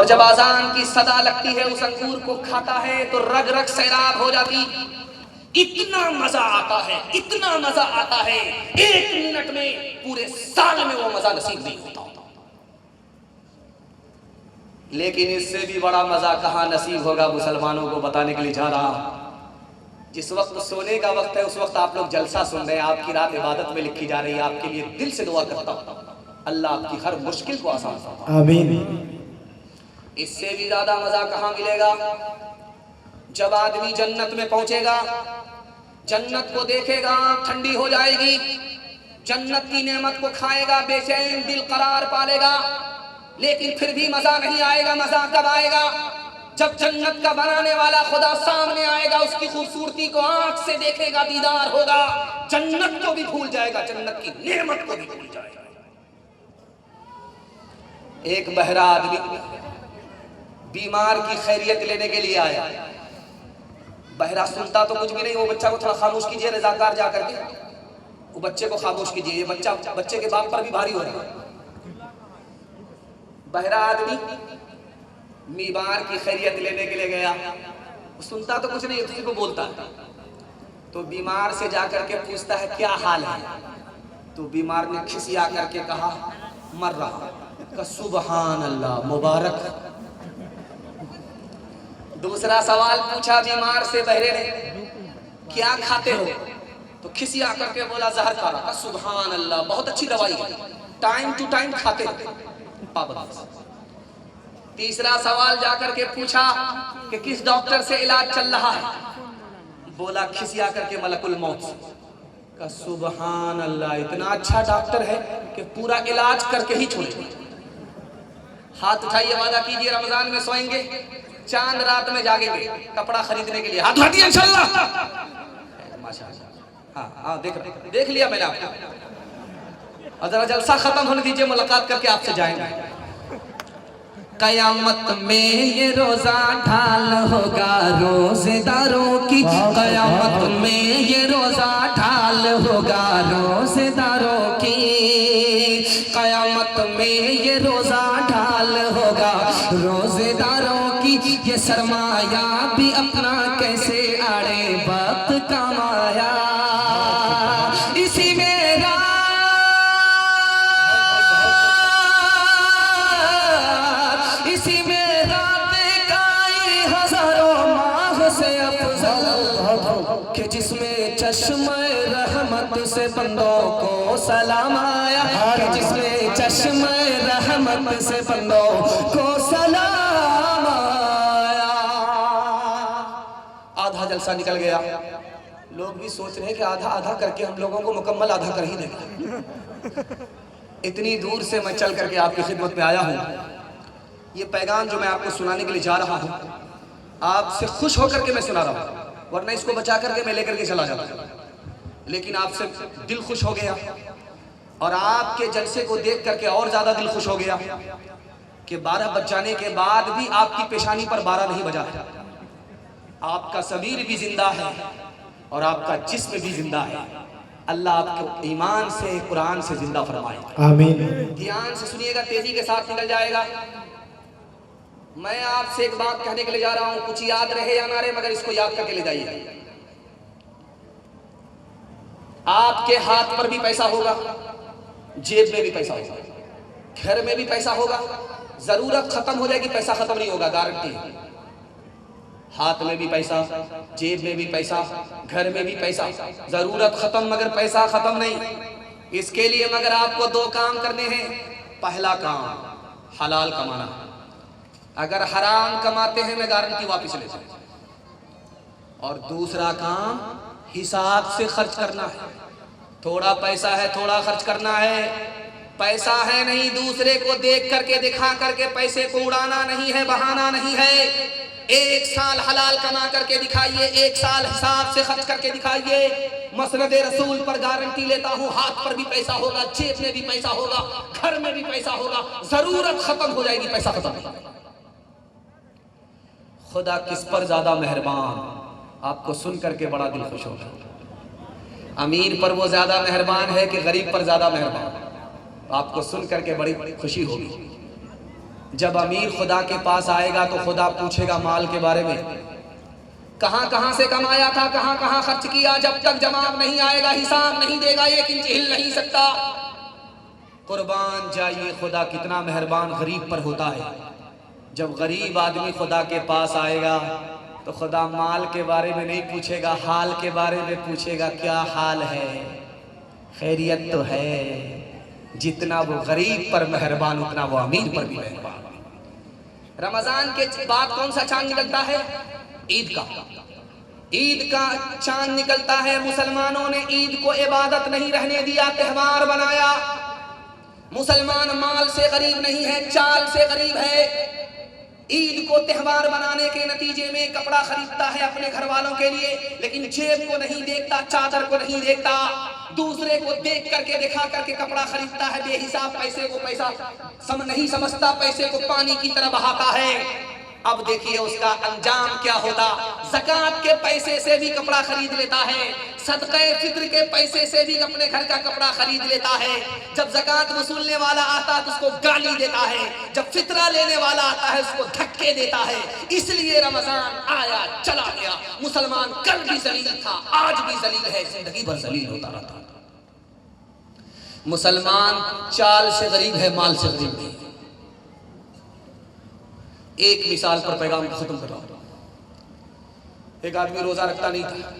जब आजान की सदा लगती है उस अंगूर को खाता है तो रग रग सैराब हो जाती। इतना मजा आता है, इतना मजा आता है, 1 मिनट में पूरे साल में वो मजा नसीब नहीं होता। लेकिन इससे भी बड़ा मजा कहां नसीब होगा मुसलमानों को बताने के लिए जा रहा हूं। जिस वक्त सोने का वक्त है उस वक्त आप लोग जलसा सुन रहे हैं, आपकी रात इबादत में लिखी जा रही है। आपके लिए दिल से दुआ करता हूं अल्लाह आपकी हर मुश्किल को आसान फरमाए। आमीन। इससे भी ज्यादा मजा कहां मिलेगा? जब आदमी जन्नत में पहुंचेगा, जन्नत को देखेगा, ठंडी हो जाएगी, जन्नत की नेमत को खाएगा, बेचैन दिल करार पालेगा, लेकिन फिर भी मजा नहीं आएगा। मजा कब आएगा? जब जन्नत का बनाने वाला खुदा सामने आएगा, उसकी खूबसूरती को आंख से देखेगा, दीदार होगा, जन्नत को भी भूल जाएगा, जन्नत की नेमत को भी भूल जाएगा। एक बहरा आदमी बीमार की खैरियत लेने के लिए आया। बहरा सुनता तो कुछ भी नहीं। वो बच्चा को थोड़ा खामोश कीजिए, रजाकार जा करके वो बच्चे को खामोश कीजिए, ये बच्चे के बाप पर भी भारी हो रहा है। बहरा आदमी बीमार की खैरियत लेने के लिए गया। सुनता तो कुछ नहीं, उसी को बोलता है। तो बीमार से जाकर के पूछता है क्या हाल है? तो बीमार ने खिसिया करके कहा मर रहा। का सुबहान अल्लाह, मुबारक। दूसरा सवाल पूछा बीमार से बहरे ने, क्या खाते हो? तो खिसिया करके बोला जहर खा रहा। सुबहान अल्लाह, बहुत अच्छी दवाई है, टाइम टू टाइम खाते पाबंद। तीसरा सवाल जाकर के पूछा कि किस डॉक्टर से इलाज चल रहा है? बोला खिसिया करके मलकुल मौत का। सुबहान अल्लाह, इतना अच्छा डॉक्टर है कि पूरा इलाज करके ही छोड़े। हाथ उठाइए, वादा कीजिए रमजान में सोएंगे, चांद रात में जागेंगे कपड़ा खरीदने के लिए। हाथ उठाइए इंशाल्लाह। माशाअल्लाह। हाँ हाँ, देख लिया मैंने आपको। और जरा जलसा खत्म होने दीजिए, मुलाकात करके आपसे जाएंगे। कयामत में ये रोजा ढाल होगा रोजेदारों की। कयामत में ये रोजा ढाल होगा रोजेदारों की। कयामत में ये रोजा ढाल होगा रोजेदारों की। ये सरमाया भी अपना कैसे आड़े वक्त कमाया। इसी में इसी में रात काई हजारों माह से अफजल कि जिसमें चश्मे रहमत से बंदों को सलाम आया। कि जिसमें चश्मे रहमत से बंदों को सलाम आया। आधा जलसा निकल गया। लोग भी सोच रहे हैं कि आधा आधा करके हम लोगों को मुकम्मल आधा कर ही देगा। इतनी दूर से मैं चल करके आपकी खिदमत में आया हूँ। ये पैगाम जो मैं आपको सुनाने के लिए जा रहा हूँ, आपसे खुश होकर के मैं सुना रहा हूँ, वरना इसको बचा करके मैं लेकर के चला जाता। लेकिन आपसे दिल खुश हो गया और आपके जलसे को देख करके और ज्यादा दिल खुश हो गया कि 12 बज जाने के बाद भी आपकी पेशानी पर 12 नहीं बजा है। आपका ज़मीर भी जिंदा है और आपका जिस्म भी जिंदा है। अल्लाह आपको ईमान से, कुरान से जिंदा फरमाए। आमीन। ध्यान से सुनिएगा, तेजी के साथ निकल जाएगा। मैं आपसे एक बात कहने के लिए जा रहा हूं, कुछ याद रहे या ना रहे, मगर इसको याद करके ले जाइए। आपके हाथ पर भी पैसा होगा, जेब में भी पैसा होगा, घर में भी पैसा होगा। जरूरत खत्म हो जाएगी, पैसा खत्म नहीं होगा, गारंटी है। हाथ में भी पैसा, जेब में भी पैसा, घर में भी पैसा। जरूरत खत्म मगर पैसा खत्म नहीं। इसके लिए मगर आपको 2 काम करने हैं। पहला काम हलाल कमाना। अगर हराम कमाते हैं मैं गारंटी वापस ले जाऊं। और दूसरा काम हिसाब से खर्च करना है। थोड़ा पैसा है, थोड़ा खर्च करना है। पैसा है नहीं दूसरे को देख करके, दिखा करके पैसे को उड़ाना नहीं है, बहाना नहीं है। 1 साल हलाल कमा करके दिखाइए, 1 साल हिसाब से खर्च करके दिखाइए। मसनद रसूल पर गारंटी लेता हूँ, हाथ पर भी पैसा होगा, जेब में भी पैसा होगा, घर में भी पैसा होगा। जरूरत खत्म हो जाएगी, पैसा खत्म नहीं। खुदा किस पर ज्यादा मेहरबान, आपको सुन करके बड़ा दिल खुश होगा। अमीर पर वो ज्यादा मेहरबान है कि गरीब पर ज्यादा मेहरबान, आपको सुन करके बड़ी खुशी होगी। जब अमीर खुदा के पास आएगा तो खुदा पूछेगा माल के बारे में, कहां कहां से कमाया था, कहां कहां खर्च किया। जब तक जवाब नहीं आएगा, हिसाब नहीं देगा, एक इंच हिल नहीं सकता। कुर्बान जाइए, खुदा कितना मेहरबान गरीब पर होता है। जब गरीब आदमी खुदा के पास आएगा तो खुदा माल के बारे में नहीं पूछेगा, हाल के बारे में पूछेगा, क्या हाल है, खैरियत तो है। जितना वो गरीब पर मेहरबान उतना वो अमीर पर भी मेहरबान। रमजान के बाद कौन सा चांद निकलता है? ईद का। ईद का चांद निकलता है। मुसलमानों ने ईद को इबादत नहीं रहने दिया, त्यौहार बनाया। मुसलमान माल से गरीब नहीं है, चाल से गरीब है। ईद को त्यौहार बनाने के नतीजे में कपड़ा खरीदता है अपने घर वालों के लिए, लेकिन जेब को नहीं देखता, चादर को नहीं देखता, दूसरे को देख करके दिखा करके कपड़ा खरीदता है। बेहिसाब पैसे को पैसा नहीं समझता, पैसे को पानी की तरह बहाता है। अब देखिए उसका अंजाम क्या होता। ज़कात के पैसे से भी कपड़ा खरीद लेता है, सदक़े फित्र के पैसे से भी अपने घर का कपड़ा खरीद लेता है। जब ज़कात वसूलने वाला आता है तो उसको गाली देता है, जब फितरा लेने वाला आता है उसको धक्के देता है। इसलिए रमजान आया चला गया। मुसलमान कल भी जलील था, आज भी जलील है, जिंदगी भर जलील होता रहता। मुसलमान चाल से गरीब है, माल से गरीब नहीं। एक मिसाल पर पैगाम खत्म कर रहा हूं। एक आदमी रोजा रखता नहीं था,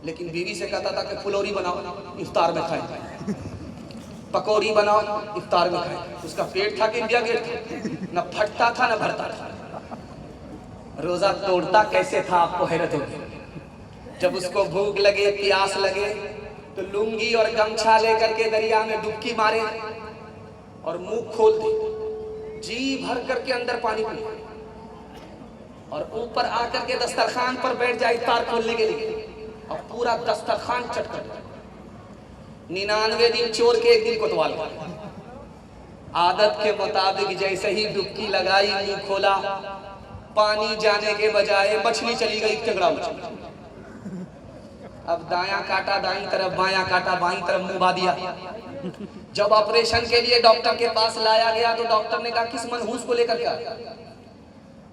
लेकिन बीवी से कहता था कि फुलौरी बनाओ इफ्तार में खाए, पकौड़ी बनाओ इफ्तार में खाए। उसका पेट था कि इंडिया गेट था, न फटता था न भरता था। रोजा तोड़ता कैसे था आपको हैरत होगी। जब उसको भूख लगे, प्यास लगे तो लुंगी और गमछा लेकर के दरिया में डुबकी मारे और मुंह खोल दे, जी भर करके अंदर पानी पी और ऊपर आकर के दस्तरखान पर बैठ जाए इफ्तार खोलने के लिए और पूरा दस्तरखान चट कर। 99 दिन चोर के एक दिन कोतवाल। आदत के मुताबिक जैसे ही डुबकी लगाई, मुंह खोला, पानी जाने के बजाय मछली चली गई, टिंगड़ा मछली। अब दायां काटा दाईं तरफ, बायां काटा बाईं तरफ, मुंह बा दिया। जब ऑपरेशन के लिए डॉक्टर के पास लाया गया तो डॉक्टर ने कहा किस मनहूस को लेकर के आया?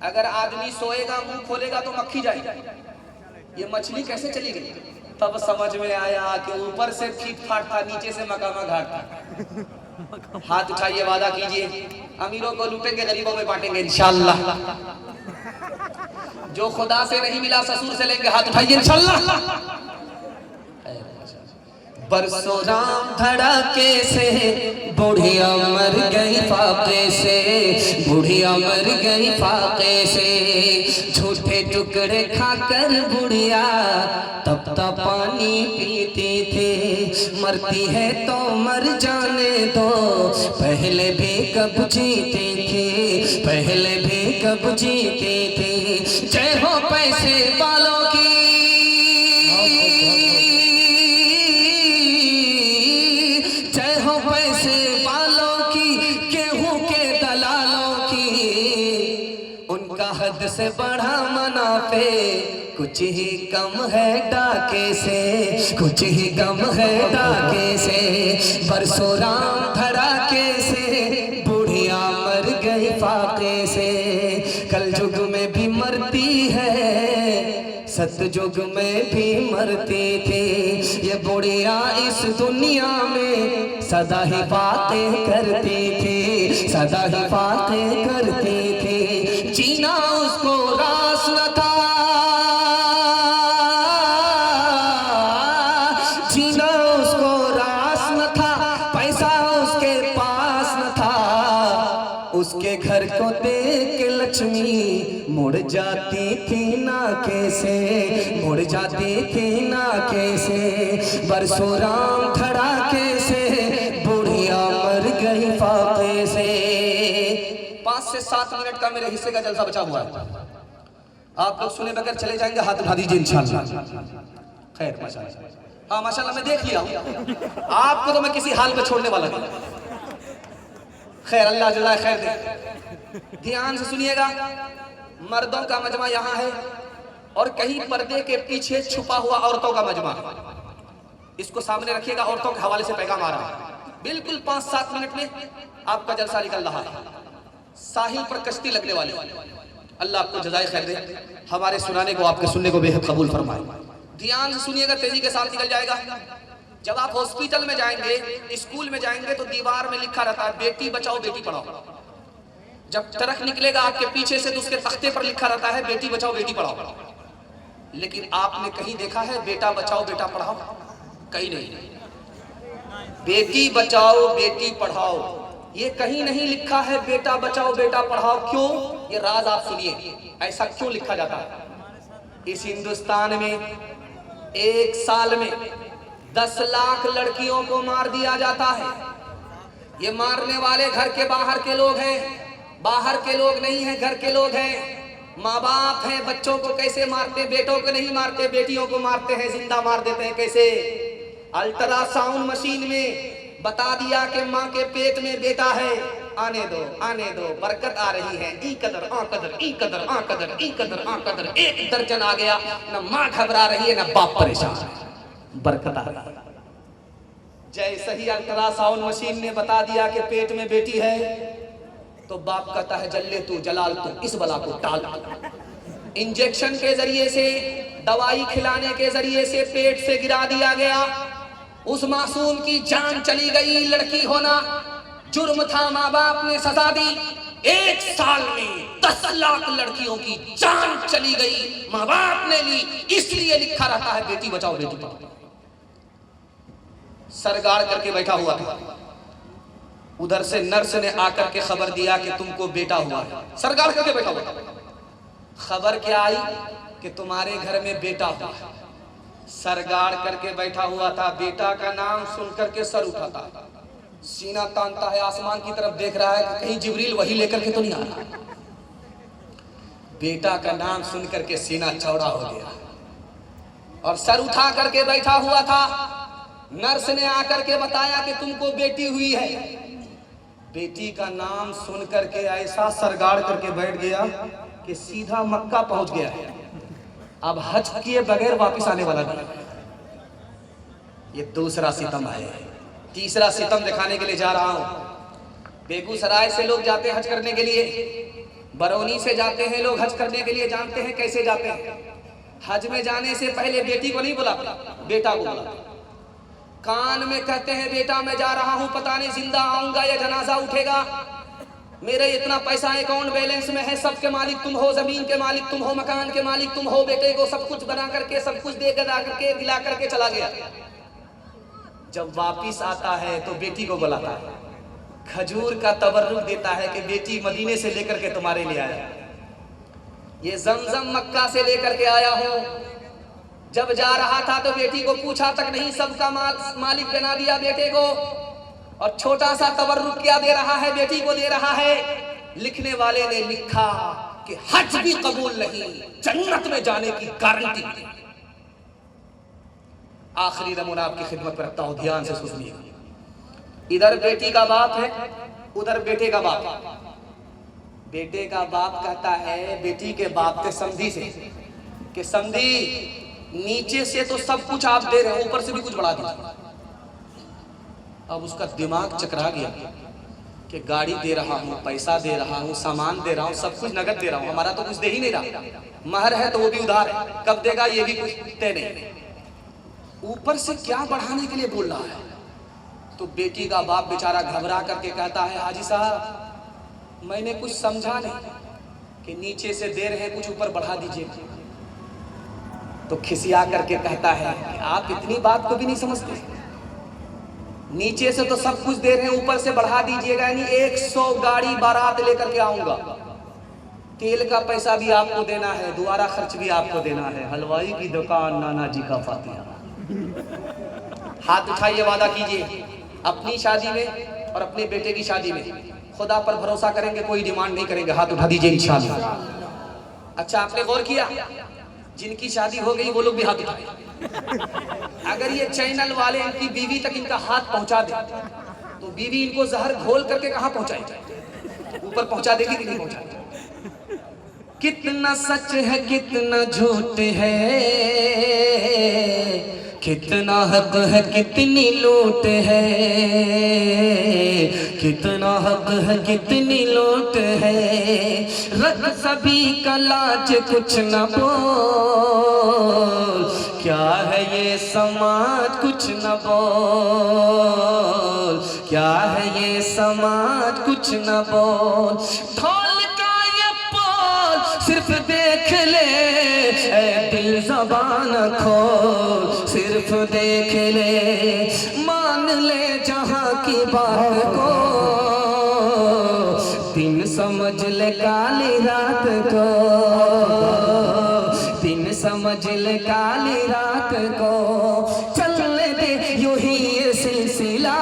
अगर आदमी सोएगा मुंह खोलेगा तो मक्खी जाएगी, ये मछली कैसे चली गई? तब समझ में आया कि ऊपर से ठीक ठाक था, नीचे से मकामा घाट था। हाथ उठाइए, वादा कीजिए, अमीरों को लूटेंगे, गरीबों में बांटेंगे इंशाअल्लाह। जो खुदा से नहीं मिला ससुर से लेंगे, हाथ उठाइए इंशाअल्लाह। बरसों राम धड़ाके से बुढ़िया मर गई फाके से, बुढ़िया मर गई फाके से। झूठे टुकड़े खाकर बुढ़िया तब तक पानी पीती थी। मरती है तो मर जाने दो, पहले भी कब जीती थी, पहले भी कब जीती थी। जय हो पैसे वालों की, हद से बढ़ा मुनाफे, कुछ ही कम है डाके से, कुछ ही कम है डाके से। बरसों राम धड़ाके से बुढ़िया मर गई फाके से। कल युग में भी मरती है, सतयुग में भी मरती थी। ये बुढ़िया इस दुनिया में सदा ही बातें करती थी, सदा ही बातें करती थी। जीना उसको रास न था, जीना उसको रास न था, पैसा उसके पास न था। उसके घर को देख के लक्ष्मी मुड़ जाती थी नाके से, मुड़ जाती थी नाके से। बरसों राम धड़ाके से बुढ़िया मर गई फाके से। 5 से 7 मिनट का मेरे हिस्से का जलसा बचा हुआ है, आप लोग सुने बगैर चले जाएंगे, हाथ उठा दीजिए इंशाअल्लाह। खैर माशाअल्लाह, हाँ माशाअल्लाह मैं देख लिया हूँ, आपको तो मैं किसी हाल में छोड़ने वाला नहीं। खैर अल्लाह जज़ाए खैर दे। ध्यान से सुनिएगा, मर्दों का मजमा यहाँ है और कहीं पर्दे के पीछे छुपा हुआ औरतों का मजमा। इसको सामने रखिएगा, औरतों के हवाले से पैगाम आ रहा है। बिल्कुल 5-7 मिनट में आपका जलसा निकल रहा है। साहिल पर कश्ती लगने वाले, अल्लाह आपको जज़ाए खैर दे, हमारे सुनाने को आपके सुनने को बेहद कबूल फरमाए। ध्यान से सुनिएगा, तेजी के साथ निकल जाएगा। जब आप हॉस्पिटल में जाएंगे, स्कूल में जाएंगे, तो दीवार में लिखा रहता है बेटी बचाओ बेटी पढ़ाओ। जब ट्रक निकलेगा आपके पीछे से तो उसके तख्ते पर लिखा रहता है बेटी बचाओ बेटी पढ़ाओ। लेकिन आपने कहीं देखा है बेटा बचाओ बेटा पढ़ाओ? कहीं नहीं। बेटी बचाओ बेटी पढ़ाओ ये कहीं नहीं लिखा है, बेटा बचाओ बेटा पढ़ाओ। क्यों? ये राज आप सुनिए, ऐसा क्यों लिखा जाता है। इस हिंदुस्तान में एक साल में 10 लाख लड़कियों को मार दिया जाता है। ये मारने वाले घर के बाहर के लोग हैं, बाहर के लोग नहीं हैं, घर के लोग हैं। माँ बाप हैं, बच्चों को कैसे मारते, बेटों को नहीं मारते, बेटियों को मारते हैं, जिंदा मार देते हैं। कैसे? अल्ट्रासाउंड मशीन में बता दिया कि माँ के पेट में बेटा है, आने दो, बरकत आ रही है। ई कदर आ कदर, ई कदर आ कदर, ई कदर आ कदर। 1 दर्जन आ गया, न माँ घबरा रही है, न बाप परेशान है, बरकत आ रही है। जैसे ही अल्ट्रासाउंड मशीन ने बता दिया कि पेट में बेटी है, तो बाप कहता है जल्ले तू जलाल तू, इस बला को टाल। इंजेक्शन के जरिए से, दवाई खिलाने के जरिए से पेट से गिरा दिया गया। उस मासूम की जान चली गई। लड़की होना जुर्म था, माँ बाप ने सजा दी। 1 साल में 10 लाख लड़कियों की जान चली गई, माँ बाप ने ली। इसलिए लिखा रहता है बेटी बचाओ बेटी पढ़ाओ। सरगाड़ करके बैठा हुआ था, उधर से नर्स ने आकर के खबर दिया कि तुमको बेटा हुआ है। सरगाड़ करके बैठा हुआ था, खबर क्या आई कि तुम्हारे घर में बेटा हुआ है। सरगाड़ करके बैठा हुआ था, बेटा का नाम सुनकर के सर उठाता, सीना तानता है, आसमान की तरफ देख रहा है कि कहीं जिब्रील वही लेकर के तो नहीं आ रहा। बेटा का नाम सुनकर के सीना चौड़ा हो गया और सर उठा करके बैठा हुआ था। नर्स ने आकर के बताया कि तुमको बेटी हुई है। बेटी का नाम सुनकर के ऐसा सरगाड़ करके बैठ गया कि सीधा मक्का पहुंच गया। अब हज किए बगैर वापस आने वाला नहीं। ये दूसरा सितम है। तीसरा सितम दिखाने के लिए जा रहा हूं। बेगूसराय से लोग जाते हैं हज करने के लिए, बरौनी से जाते हैं लोग हज करने के लिए। जानते हैं कैसे जाते हैं? हज में जाने से पहले बेटी को नहीं बुलाते, बेटा को बुलाते। कान में कहते हैं बेटा मैं जा रहा हूं, पता नहीं जिंदा आऊंगा या जनाजा उठेगा, मेरे इतना पैसा अकाउंट बैलेंस में है, सबके मालिक तुम हो, जमीन के मालिक तुम हो, मकान के मालिक तुम हो। बेटे को सब कुछ बना करके, सब कुछ दे करके, दिला करके चला गया। जब वापिस आता है तो बेटी को बुलाता है, खजूर का तबर्रुक देता है कि बेटी मदीने से लेकर के तुम्हारे लिए आया, ये जमजम मक्का से लेकर के आया हूं। जब जा रहा था तो बेटी को पूछा तक नहीं, सबका मालिक बना दिया बेटे को। और छोटा सा तबर्रुक क्या दे रहा है? बेटी को दे रहा है। लिखने वाले ने लिखा कि हज भी कबूल नहीं, जन्नत में जाने की गारंटी। आखिरी नमूना आपकी खिदमत में रखता हूं, ध्यान से सुनिएगा। इधर बेटी का बाप है, उधर बेटे का बाप है। बेटे का बाप कहता है बेटी के बाप के समधी से कि समधी नीचे से तो सब कुछ आप दे रहे हो, ऊपर से भी कुछ बढ़ा दीजिए। अब उसका दिमाग चकरा गया कि गाड़ी दे रहा हूँ, पैसा दे रहा हूँ, सामान दे रहा हूँ, सब कुछ नगद दे रहा हूँ, हमारा तो कुछ दे ही नहीं रहा। महर है तो वो भी उधार है, कब देगा ये भी कुछ तय नहीं। ऊपर से क्या बढ़ाने के लिए बोल रहा है? तो बेटी का बाप बेचारा घबरा करके कहता है हाजी साहब मैंने कुछ समझा नहीं कि नीचे से दे रहे हैं, कुछ ऊपर बढ़ा दीजिए। तो खिसिया करके कहता है कि आप इतनी बात को भी नहीं समझते, नीचे से तो सब कुछ दे रहे हैं, ऊपर से बढ़ा दीजिएगा, यानी 100 गाड़ी बारात लेकर के आऊंगा, तेल का पैसा भी आपको देना है, दोबारा खर्च भी आपको देना है, हलवाई की दुकान नाना जी का फातिहा। हाथ उठाइए, वादा कीजिए अपनी शादी में और अपने बेटे की शादी में खुदा पर भरोसा करेंगे, कोई डिमांड नहीं करेंगे। हाथ उठा दीजिए इंशाल्लाह। अच्छा आपने गौर किया, जिनकी शादी हो गई वो लोग भी हाथ उठाए। अगर ये चैनल वाले इनकी बीवी तक इनका हाथ पहुंचा दे तो बीवी इनको जहर घोल करके कहां पहुंचाएगी? ऊपर पहुंचा देगी कि नहीं पहुंचाएगी? कितना सच है कितना झूठ है, कितना हक है कितनी लूट है, कितना हक है कितनी लूट है, रख सभी का लाज कुछ न बोल, क्या है ये समाज कुछ न बोल, क्या है ये समाज कुछ न बोल। ढोल का ये बोल सिर्फ देख ले ऐ दिल ज़बान खोल, सिर्फ देख ले मान ले जहाँ की बात को, दिन समझ ले काली रात को, दिन समझ ले काली रात को, चलने दे यूं ही ये सिलसिला,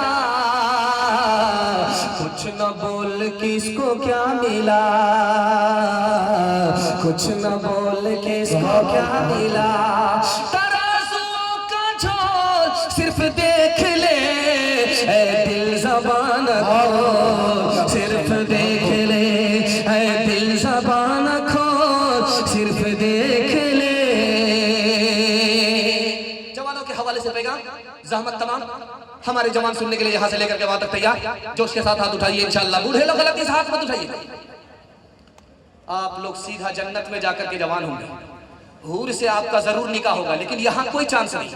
कुछ न बोल किसको क्या मिला, कुछ न बोल किसको क्या मिला। तराजुओं का झोल सिर्फ देख ले ऐ दिल ज़बान खोल, सिर्फ देख ले ऐ दिल ज़बान खोल, सिर्फ देख ले। जवानों के हवाले से पैगाम, ज़हमत तमाम हमारे जवान सुनने के लिए यहाँ से लेकर के वहां तक तैयार, जोश के साथ हाथ उठाइए इंशाअल्लाह। बूढ़े लोग गलती से हाथ मत उठाइए, आप लोग सीधा जन्नत में जाकर के जवान होंगे, हूर से आपका जरूर निकाह होगा, लेकिन यहाँ कोई चांस नहीं।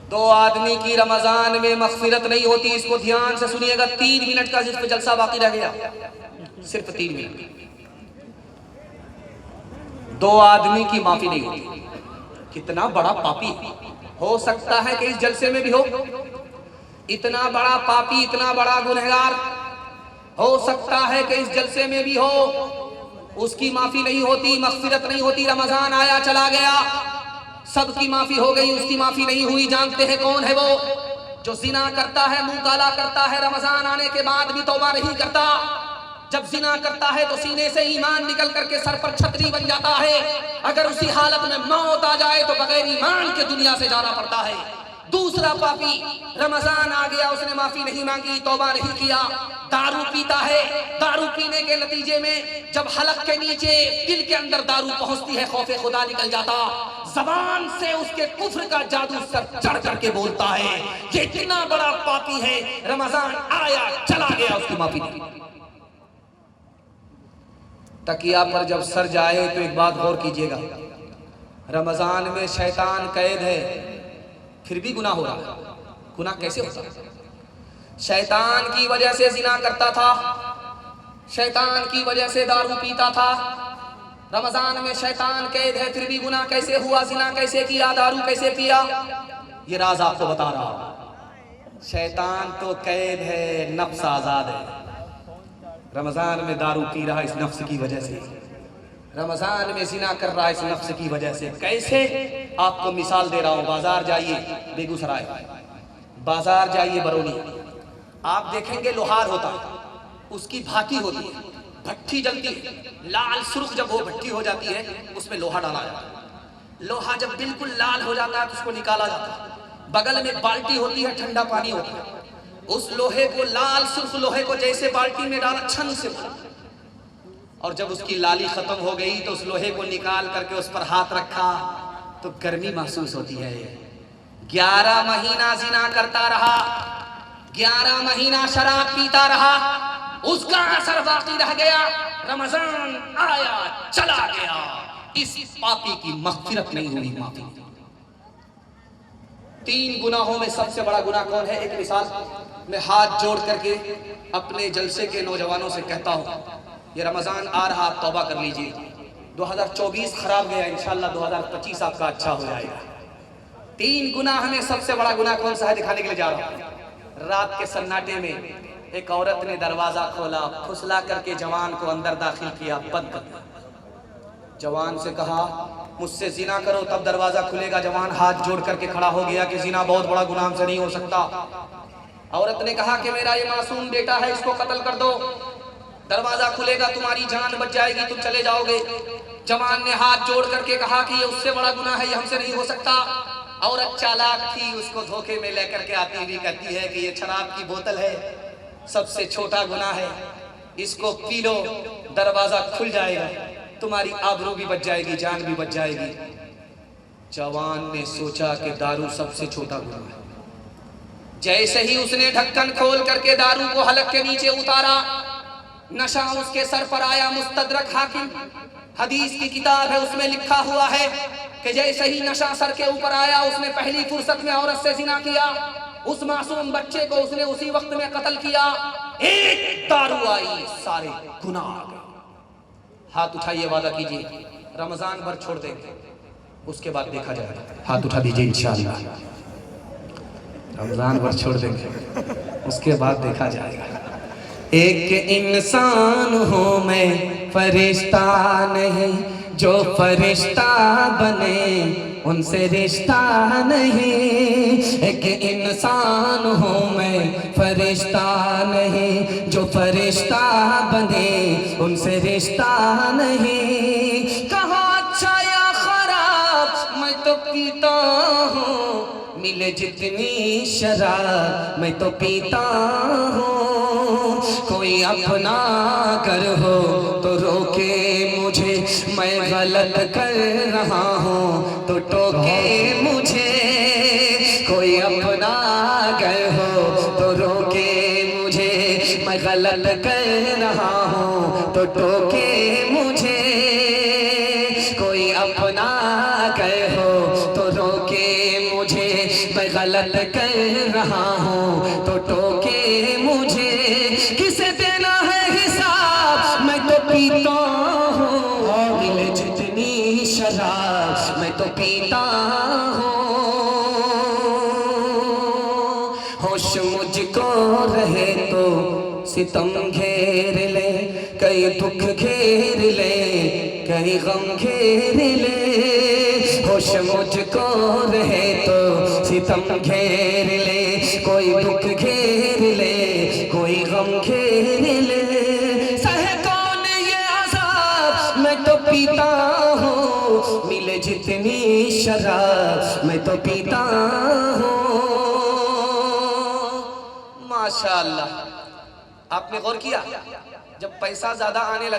दो आदमी की रमजान में मगफिरत नहीं होती, इसको ध्यान से सुनिएगा। 3 मिनट का जिस पे जलसा बाकी रह गया, सिर्फ 3 मिनट। 2 आदमी की माफी नहीं होती। कितना बड़ा पापी हो सकता है कि इस जलसे में भी हो, इतना बड़ा पापी, इतना बड़ा गुनहगार हो सकता है कि इस जलसे में भी हो, उसकी माफी नहीं होती, मगफिरत नहीं होती। रमजान आया चला गया, सबकी माफी हो गई, उसकी माफी नहीं हुई। जानते हैं कौन है वो? जो जिना करता है, मुंह काला करता है, रमजान आने के बाद भी तौबा नहीं करता। जब जिना करता है तो सीने से ईमान निकल करके सर पर छतरी बन जाता है। अगर उसी हालत में मौत आ जाए तो बगैर ईमान के दुनिया से जाना पड़ता है। दूसरा पापी, रमजान आ गया, उसने माफी नहीं मांगी, तौबा नहीं किया, दारू पीता है। दारू पीने के नतीजे में जब हलक के नीचे दिल के अंदर दारू पहुंचती है, खौफे खुदा निकल जाता, जबान से उसके कुफ्र का जादू सर चढ़ करके बोलता है। ये इतना बड़ा पापी है, रमजान आया चला गया, उसकी माफी नहीं। तकिया पर जब सर जाए तो एक बात गौर कीजिएगा, रमजान में शैतान कैद है, फिर भी गुनाह हो रहा है। गुनाह कैसे होता है? शैतान की वजह से जिना करता था, शैतान की वजह से दारू पीता था। रमजान में शैतान कैद है, फिर भी गुनाह कैसे हुआ? जिना कैसे किया? दारू कैसे पिया? ये राज आपको बता रहा हूं। शैतान तो कैद है, नफ्स आजाद है। रमजान में दारू पी रहा इस नफ्स की वजह से, रमजान में जिना कर रहा इस नफ्स की वजह से। कैसे? आपको मिसाल दे रहा हूं। बाजार जाइए बेगूसराय, बाजार जाइए बरौनी, आप देखेंगे लोहार होता है, उसकी भाटी होती है, भट्टी जलती है, लाल सुर्ख जब वो भट्टी हो जाती है उसमें लोहा डाला जाता है। लोहा जब बिल्कुल लाल हो जाता है तो उसको निकाला जाता है। बगल में बाल्टी होती है, ठंडा पानी होता है। उस लोहे को, लाल सुर्ख लोहे को जैसे बाल्टी में डाला, छन से भरा, और जब उसकी लाली खत्म हो गई तो उस लोहे को निकाल करके उस पर हाथ रखा तो गर्मी महसूस होती है। 11 महीना जिना करता रहा, 11 महीना शराब पीता रहा, उसका असर बाकी रह गया। रमजान आया चला गया, इस पापी की मग़फ़िरत नहीं हुई, माफी। 3 गुनाहों में सबसे बड़ा गुनाह कौन है? एक मिसाल मैं हाथ जोड़ करके अपने जलसे के नौजवानों से कहता हूं, ये रमजान आ रहा, आप तौबा कर लीजिए। 2024 खराब गया, इंशाअल्लाह 2025 आपका अच्छा हो जाएगा। 3 गुनाह में सबसे बड़ा गुनाह कौन सा है दिखाने के लिए जा रहा हूं। रात के सन्नाटे में एक औरत ने दरवाजा खोला, फुसला करके जवान को अंदर दाखिल किया, बद जवान से कहा मुझसे जिना करो तब दरवाजा खुलेगा। जवान हाथ जोड़ करके खड़ा हो गया कि जिना बहुत बड़ा गुनाह से नहीं हो सकता। औरत ने कहा कि मेरा ये मासूम बेटा है, इसको कत्ल कर दो, दरवाजा खुलेगा, तुम्हारी जान बच जाएगी, तुम चले जाओगे। जवान ने हाथ जोड़ करके कहा कि ये उससे बड़ा गुनाह है, ये हमसे नहीं हो सकता। औरत चालाक थी, उसको धोखे में लेकर के आती हुई कहती है कि ये शराब की बोतल है, सबसे छोटा गुनाह है, इसको पी लो, दरवाजा खुल जाएगा, तुम्हारी आबरू भी बच जाएगी, जान भी बच जाएगी। जवान ने सोचा कि दारू सबसे छोटा गुनाह है। जैसे ही उसने ढक्कन खोल करके दारू को हलक के नीचे उतारा, नशा उसके सर पर आया। मुस्तदरक हाकिम हदीस की किताब है, उसमें लिखा हुआ है कि जैसे ही नशा सर के ऊपर आया, उसने पहली फुर्सत में औरत से जिना किया। उस मासूम बच्चे को उसने उसी वक्त में कत्ल किया। एक दारू आई, सारे गुनाह आ गए। हाथ उठाइए, वादा कीजिए रमजान भर छोड़ देंगे, उसके बाद देखा जाएगा। हाथ उठा दीजिए, इंशाअल्लाह रमजान भर छोड़ देंगे, उसके बाद देखा जाएगा। एक इंसान हूँ मैं फरिश्ता नहीं, जो फरिश्ता बने उनसे रिश्ता नहीं। एक इंसान हूँ मैं फरिश्ता नहीं, जो फरिश्ता बने उनसे रिश्ता नहीं। कहाँ अच्छा या खराब मैं तो पीता हूँ, मिले जितनी शराब मैं तो पीता हूँ। कोई अपना घर हो तो रोके मुझे, मैं गलत कर रहा हूँ तो टोके मुझे। कोई अपना घर हो तो रोके मुझे, मैं गलत कर रहा हूँ तो टोके मुझे। कोई अपना घर हो तो रोके मुझे, मैं गलत कर रहा हूँ तो टोके मुझे। किसे देना है हिसाब मैं तो पीता हूँ, मिले जितनी शराब मैं तो पीता हूँ। होश मुझको रहे तो सितम घेर ले, कई दुख घेर ले, कई गम घेर ले। होश मुझको रहे तो सितम घेर ले, कोई दुख घेर ले, कोई गम घेर ले। सहे कौन ये अज़ाब मैं तो पीता हूँ, मिले जितनी शराब मैं तो पीता हूँ। माशाअल्लाह। आपने गौर किया, जब पैसा ज्यादा आने लगा